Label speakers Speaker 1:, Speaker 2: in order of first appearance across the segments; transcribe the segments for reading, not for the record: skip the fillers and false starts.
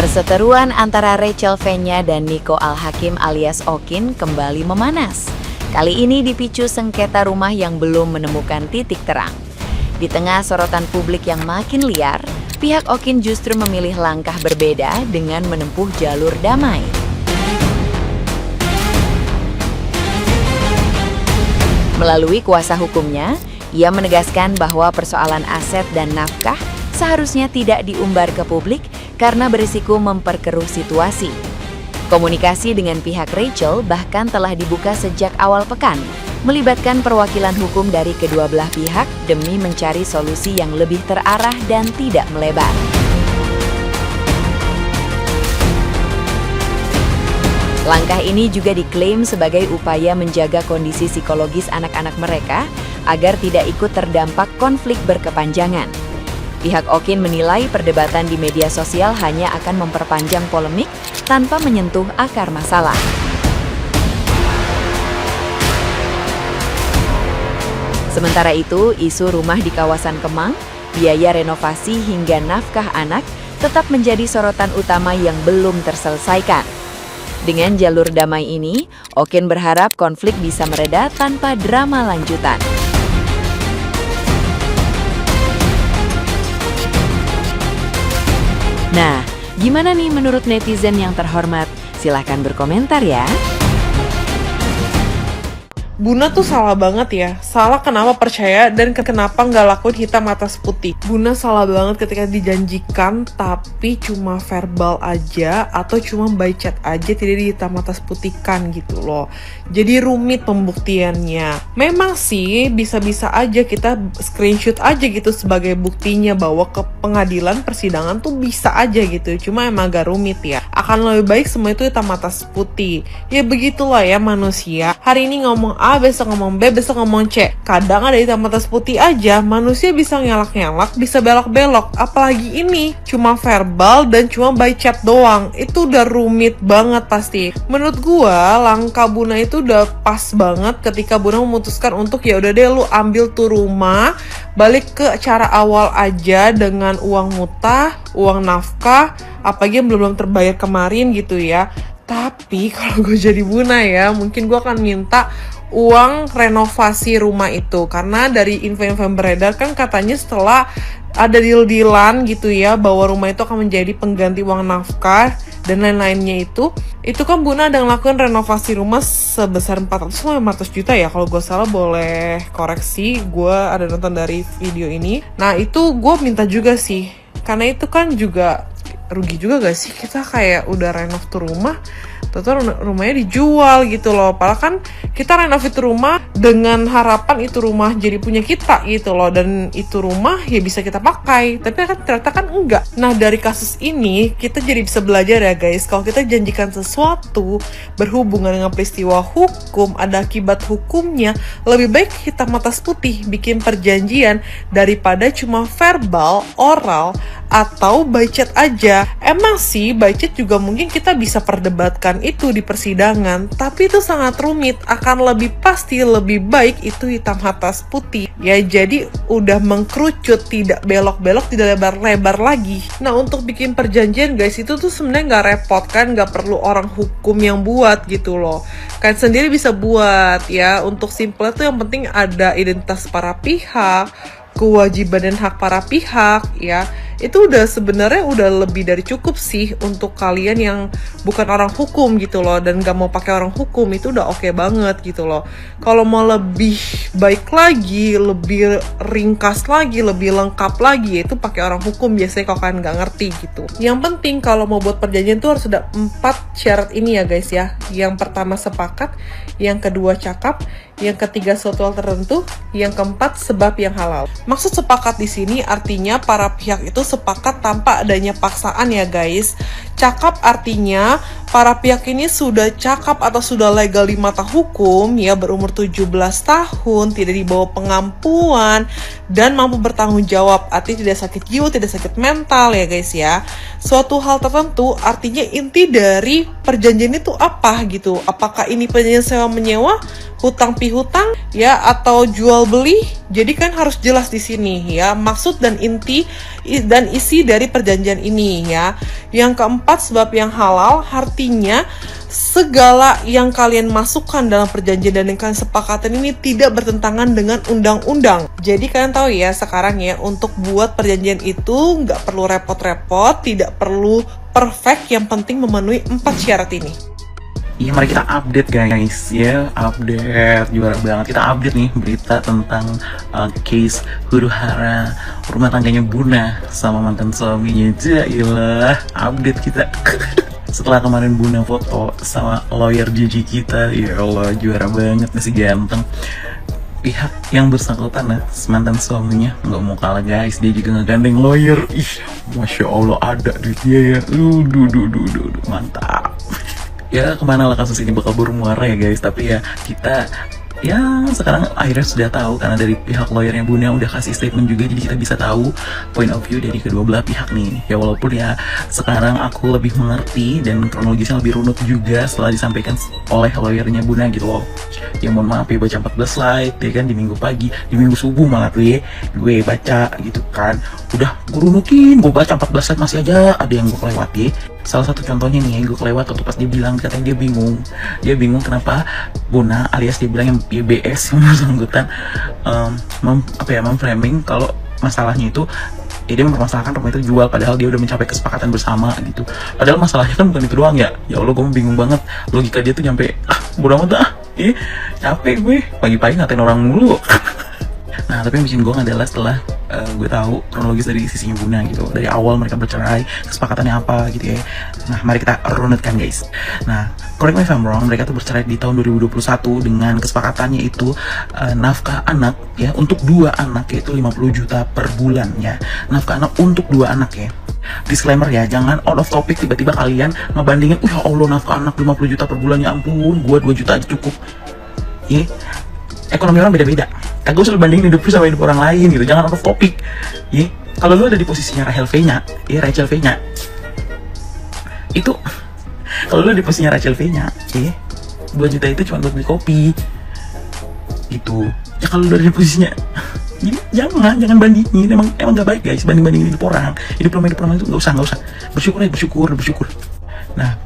Speaker 1: Perseteruan antara Rachel Fenya dan Nico Al-Hakim alias Okin kembali memanas. Kali ini dipicu sengketa rumah yang belum menemukan titik terang. Di tengah sorotan publik yang makin liar, pihak Okin justru memilih langkah berbeda dengan menempuh jalur damai. Melalui kuasa hukumnya, ia menegaskan bahwa persoalan aset dan nafkah seharusnya tidak diumbar ke publik karena berisiko memperkeruh situasi. Komunikasi dengan pihak Rachel bahkan telah dibuka sejak awal pekan, melibatkan perwakilan hukum dari kedua belah pihak demi mencari solusi yang lebih terarah dan tidak melebar. Langkah ini juga diklaim sebagai upaya menjaga kondisi psikologis anak-anak mereka agar tidak ikut terdampak konflik berkepanjangan. Pihak Okin menilai perdebatan di media sosial hanya akan memperpanjang polemik tanpa menyentuh akar masalah. Sementara itu, isu rumah di kawasan Kemang, biaya renovasi hingga nafkah anak tetap menjadi sorotan utama yang belum terselesaikan. Dengan jalur damai ini, Okin berharap konflik bisa mereda tanpa drama lanjutan. Nah, gimana nih menurut netizen yang terhormat? Silahkan berkomentar ya.
Speaker 2: Buna tuh salah banget ya. Salah kenapa percaya dan kenapa nggak lakuin hitam atas putih. Buna salah banget ketika dijanjikan tapi cuma verbal aja atau cuma by chat aja, tidak di hitam atas putihkan gitu loh. Jadi rumit pembuktiannya. Memang sih bisa-bisa aja kita screenshot aja gitu sebagai buktinya bahwa ke pengadilan persidangan tuh bisa aja gitu. Cuma emang agak rumit ya. Akan lebih baik semua itu hitam atas putih. Ya begitulah ya manusia. Hari ini ngomong A, besok ngomong B, besok ngomong C. Kadang ada hitam atas putih aja, manusia bisa ngelak-ngelak, bisa belok-belok. Apalagi ini, cuma verbal dan cuma by chat doang. Itu udah rumit banget pasti. Menurut gua, langkah Buna itu udah pas banget ketika Buna memutuskan untuk ya udah deh lu ambil tuh rumah, balik ke cara awal aja dengan uang mutah, uang nafkah, apalagi yang belum terbayar kemarin gitu ya. Tapi kalau gue jadi Buna ya, mungkin gue akan minta uang renovasi rumah itu. Karena dari info-info yang beredar kan katanya setelah ada deal-dealan gitu ya, bahwa rumah itu akan menjadi pengganti uang nafkah dan lain-lainnya itu kan Buna ada ngelakuin renovasi rumah sebesar 400-500 juta ya. Kalau gue salah boleh koreksi, gue ada nonton dari video ini. Nah itu gue minta juga sih, karena itu kan juga rugi juga gak sih kita kayak udah renov tuh rumah, terus rumahnya dijual gitu loh. Padahal kan kita renov itu rumah dengan harapan itu rumah jadi punya kita gitu loh, dan itu rumah ya bisa kita pakai, tapi kan ternyata kan enggak. Nah dari kasus ini kita jadi bisa belajar ya guys, kalau kita janjikan sesuatu berhubungan dengan peristiwa hukum, ada akibat hukumnya, lebih baik hitam atas putih bikin perjanjian daripada cuma verbal, oral, atau by chat aja. Emang sih by chat juga mungkin kita bisa perdebatkan itu di persidangan, tapi itu sangat rumit. Akan lebih pasti lebih baik itu hitam atas putih ya. Jadi udah mengkerucut, tidak belok-belok, tidak lebar-lebar lagi. Nah untuk bikin perjanjian guys, itu tuh sebenarnya nggak repot kan, nggak perlu orang hukum yang buat gitu loh, kan sendiri bisa buat ya. Untuk simple tuh yang penting ada identitas para pihak, kewajiban dan hak para pihak ya. Itu udah sebenarnya udah lebih dari cukup sih untuk kalian yang bukan orang hukum gitu loh, dan gak mau pakai orang hukum, itu udah oke banget gitu loh. Kalau mau lebih baik lagi, lebih ringkas lagi, lebih lengkap lagi, itu pakai orang hukum biasanya kalau kalian gak ngerti gitu. Yang penting kalau mau buat perjanjian tuh harus ada 4 syarat ini ya guys ya. Yang pertama sepakat, yang kedua cakap, yang ketiga suatu hal tertentu, yang keempat sebab yang halal. Maksud sepakat di sini artinya para pihak itu sepakat tanpa adanya paksaan ya guys. Cakap artinya para pihak ini sudah cakap atau sudah legal di mata hukum, ya berumur 17 tahun, tidak dibawa pengampuan, dan mampu bertanggung jawab, artinya tidak sakit jiwa, tidak sakit mental ya guys ya. Suatu hal tertentu, artinya inti dari perjanjian itu apa gitu. Apakah ini perjanjian sewa menyewa, hutang pihutang ya, atau jual beli? Jadi kan harus jelas di sini ya maksud dan inti dan isi dari perjanjian ini ya. Yang keempat, sebab yang halal, artinya segala yang kalian masukkan dalam perjanjian dan yang kalian sepakatan ini tidak bertentangan dengan undang-undang. Jadi kalian tahu ya sekarang ya, untuk buat perjanjian itu nggak perlu repot-repot, tidak perlu perfect, yang penting memenuhi 4 syarat ini.
Speaker 3: Iya, mari kita update guys ya, update juara banget. Kita update nih berita tentang case huru-hara rumah tangganya Buna sama mantan suaminya. Jailah, update kita. Setelah kemarin Buna foto sama lawyer Gigi kita, ya Allah juara banget, masih ganteng. Pihak yang bersangkutan mantan suaminya nggak mau kalah guys, dia juga ngegandeng lawyer. Ih, masya Allah ada di dia ya. Duh, mantap. Ya kemana lah kasus ini bakal bermuara ya guys, tapi ya kita ya sekarang akhirnya sudah tahu karena dari pihak lawyernya Buna udah kasih statement juga, jadi kita bisa tahu point of view dari kedua belah pihak nih. Ya walaupun ya sekarang aku lebih mengerti dan kronologisnya lebih runut juga setelah disampaikan oleh lawyernya Buna gitu loh. Ya mohon maaf ya, baca 14 slide ya kan di minggu pagi, di minggu subuh malah tuh ya gue baca gitu kan, udah gue runutin, gue baca 14 slide masih aja ada yang gue kelewati. Salah satu contohnya nih, gue kelewat waktu pas dia bilang, katanya dia bingung kenapa Buna alias dia bilang yang YBS yang bersangkutan memframing kalau masalahnya itu ya dia mempermasalahkan rumah itu jual, padahal dia udah mencapai kesepakatan bersama gitu. Padahal masalahnya kan bukan itu doang ya. Ya Allah, gue bingung banget logika dia tuh nyampe bodoh amat capek gue pagi-pagi ngatain orang mulu. Nah tapi yang bikin gue adalah setelah gue tahu kronologis dari sisinya Buna gitu, dari awal mereka bercerai, kesepakatannya apa gitu ya. Nah mari kita runutkan guys. Nah correct me if I'm wrong, mereka tuh bercerai di tahun 2021 dengan kesepakatannya itu nafkah anak ya untuk 2 anak yaitu 50 juta per bulan ya. Nafkah anak untuk 2 anak ya. Disclaimer ya, jangan out of topic tiba-tiba kalian ngebandingin, ya Allah nafkah anak 50 juta per bulan, ya ampun gua 2 juta aja cukup ya. Ekonomi orang beda-beda, kagak usah bandingin hidup lu sama hidup orang lain gitu, jangan out of topic ya. Kalau lu ada di posisinya Rachel V-nya itu, kalau lu di posisinya Rachel V-nya 2 juta itu cuma buat beli kopi gitu ya. Kalau lu ada di posisinya jadi jangan bandingin, emang gak baik guys bandingin hidup orang itu nggak usah. Bersyukur. Nah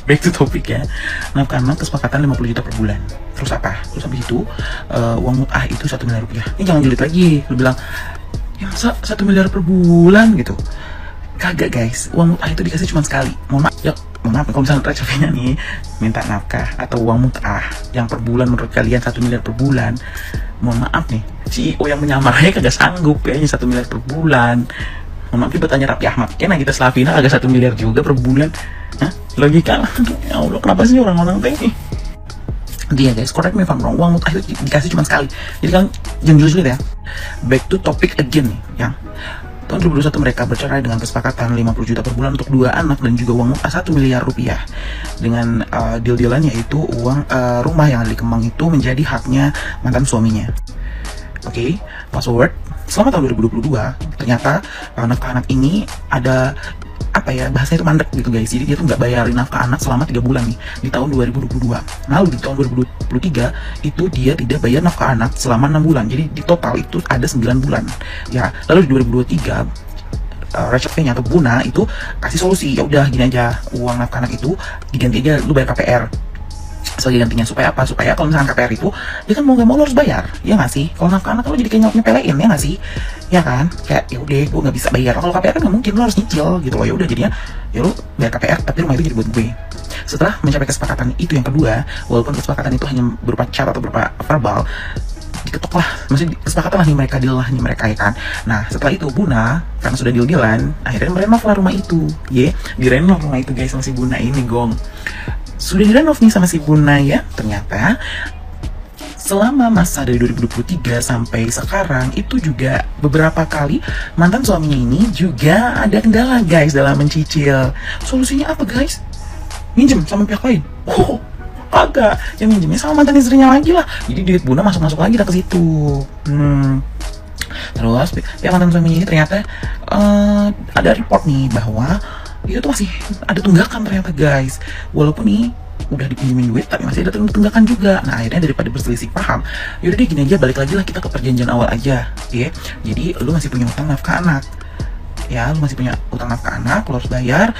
Speaker 3: back to topik ya. Nah karena kesepakatan 50 juta per bulan, terus habis itu uang mut'ah itu 1 miliar rupiah. Ini jangan julid lagi, lu bilang ya masa 1 miliar per bulan gitu. Kagak guys, uang mut'ah itu dikasih cuma sekali. Mohon maaf kalau misalnya Rachel V-nya nih minta nafkah atau uang mut'ah yang per bulan menurut kalian 1 miliar per bulan, mohon maaf nih CEO yang menyamarnya kagak sanggup kayaknya 1 miliar per bulan. Mohon maaf, bertanya Raffi Ahmad, kayaknya Nagita Slavina agak 1 miliar juga per bulan. Hah? Logika lah. Ya Allah, kenapa sih orang-orang teh? Dia guys, correct me if I'm wrong, uang mut'ah itu dikasih cuma sekali. Jadi kan jangan julid ya. Back to topic again nih, yang tahun 2021 mereka bercerai dengan kesepakatan 50 juta per bulan untuk 2 anak dan juga uang mut'ah 1 miliar rupiah. Dengan deal-dealannya itu uang rumah yang ada di Kemang itu menjadi haknya mantan suaminya. Oke, fast forward, selama tahun 2022 ternyata anak-anak ini ada bahasanya itu mandek gitu guys. Jadi dia tuh nggak bayarin nafkah anak selama 3 bulan nih di tahun 2022. Lalu di tahun 2023 itu dia tidak bayar nafkah anak selama 6 bulan. Jadi di total itu ada 9 bulan ya. Lalu di 2023 Rachel V-nya atau Buna itu kasih solusi, ya udah gini aja, uang nafkah anak itu diganti aja lu bayar KPR sebagai gantinya. Supaya apa? Supaya kalau misalkan KPR itu dia kan mau gak mau lo harus bayar, ya nggak sih? Kalau nafkah anak lo jadi kayak nyepelein, ya nggak sih? Ya kan? Kayak ya udah gue nggak bisa bayar. Kalau KPR kan nggak mungkin, lo harus nyicil gitu loh. Ya udah jadinya ya lo bayar KPR tapi rumah itu jadi buat gue. Setelah mencapai kesepakatan itu yang kedua, walaupun kesepakatan itu hanya berupa chat atau berupa verbal, diketok lah, maksudnya kesepakatan lah nih mereka, deal lah nih mereka ya kan. Nah setelah itu Buna karena sudah deal-dealan akhirnya merenov lah rumah itu direnov rumah itu guys sama si Buna ini gong. Sudah direnov nih sama si Buna ya. Ternyata selama masa dari 2023 sampai sekarang itu juga beberapa kali mantan suaminya ini juga ada kendala guys dalam mencicil. Solusinya apa guys? minjem sama pihak lain. Oh, kagak, yang minjemnya sama mantan istrinya lagi lah. Jadi duit Buna masuk lagi dah ke situ. Terus pihak mantan suami ini ternyata ada report nih bahwa itu tuh masih ada tunggakan ternyata guys. Walaupun nih udah dipinjemin duit tapi masih ada tunggakan juga. Nah akhirnya daripada berselisih paham, yaudah deh gini aja, balik lagi lah kita ke perjanjian awal aja, ya. Jadi lu masih punya utang nafkah anak, ya, lu masih punya utang nafkah anak, lu harus bayar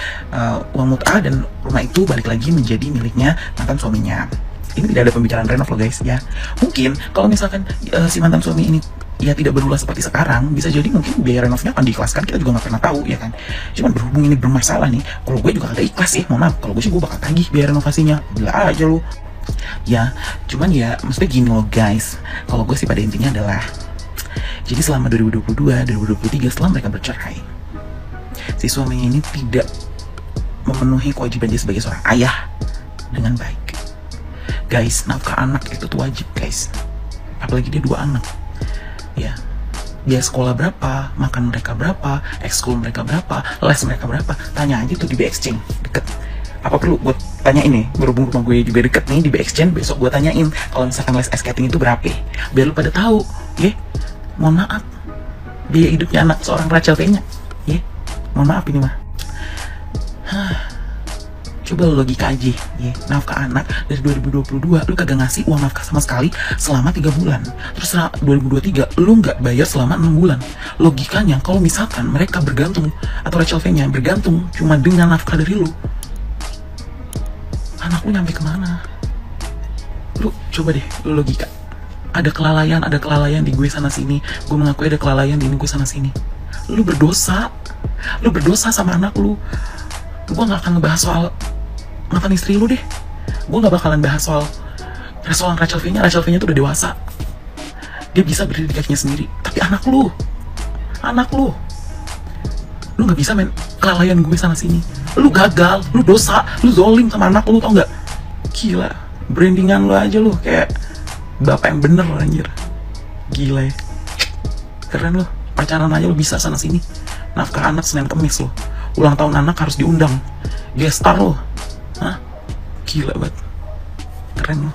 Speaker 3: uang mut'ah, dan rumah itu balik lagi menjadi miliknya mantan suaminya. Ini tidak ada pembicaraan renov loh guys, ya. Mungkin kalau misalkan si mantan suami ini ya tidak berulah seperti sekarang, bisa jadi mungkin biaya renovnya akan diikhlaskan, kita juga nggak pernah tahu, ya kan. Cuman berhubung ini bermasalah nih, kalau gue juga kagak ikhlas sih, mohon maaf, kalau gue sih gue bakal tagih biaya renovasinya, gila aja lu. Ya, cuman ya maksudnya gini loh guys, kalau gue sih pada intinya adalah, jadi selama 2022, 2023 setelah mereka bercerai, si suami ini tidak memenuhi kewajiban dia sebagai seorang ayah dengan baik. Guys, nafkah anak itu tuh wajib guys, apalagi dia 2 anak. Ya, biaya sekolah berapa, makan mereka berapa, ekskul mereka berapa, les mereka berapa, tanya aja tuh di BXChange deket. Apa perlu gue tanya ini, berhubung rumah gue juga deket nih di BXChange, besok gue tanyain kalau misalkan les skating itu berapa, biar lu pada tahu, ya. Mohon maaf, biaya hidupnya anak seorang Rachel V-nya, ya. Mohon maaf ini mah. Coba lu logika aja, ya. Nafkah anak dari 2022 lu kagak ngasih uang nafkah sama sekali selama 3 bulan. Terus 2023 lu nggak bayar selama 6 bulan. Logikanya kalau misalkan mereka bergantung, atau Rachel V-nya bergantung cuma dengan nafkah dari lu, anak lu nyampe kemana? Lu coba deh, lu logika. Ada kelalaian di gue sana sini. Gue mengakui ada kelalaian di ini gue sana sini. Lu berdosa sama anak lu. Gue gak akan ngebahas soal mantan istri lu deh. Gue gak bakalan bahas soal Rachel V-nya. Rachel V-nya tuh udah dewasa, dia bisa berdiri di kakinya sendiri. Tapi anak lu gak bisa main kelalaian gue sana sini. Lu gagal, lu dosa, lu zolim sama anak lu, tau gak? Gila, brandingan lu aja lu kayak bapak yang bener anjir. Gila ya, keren lu. Pacaran aja lu bisa sana sini. Nafkah anak Senin Kemis lu. Ulang tahun anak harus diundang, guest star lo. Hah? Gila banget, keren lo.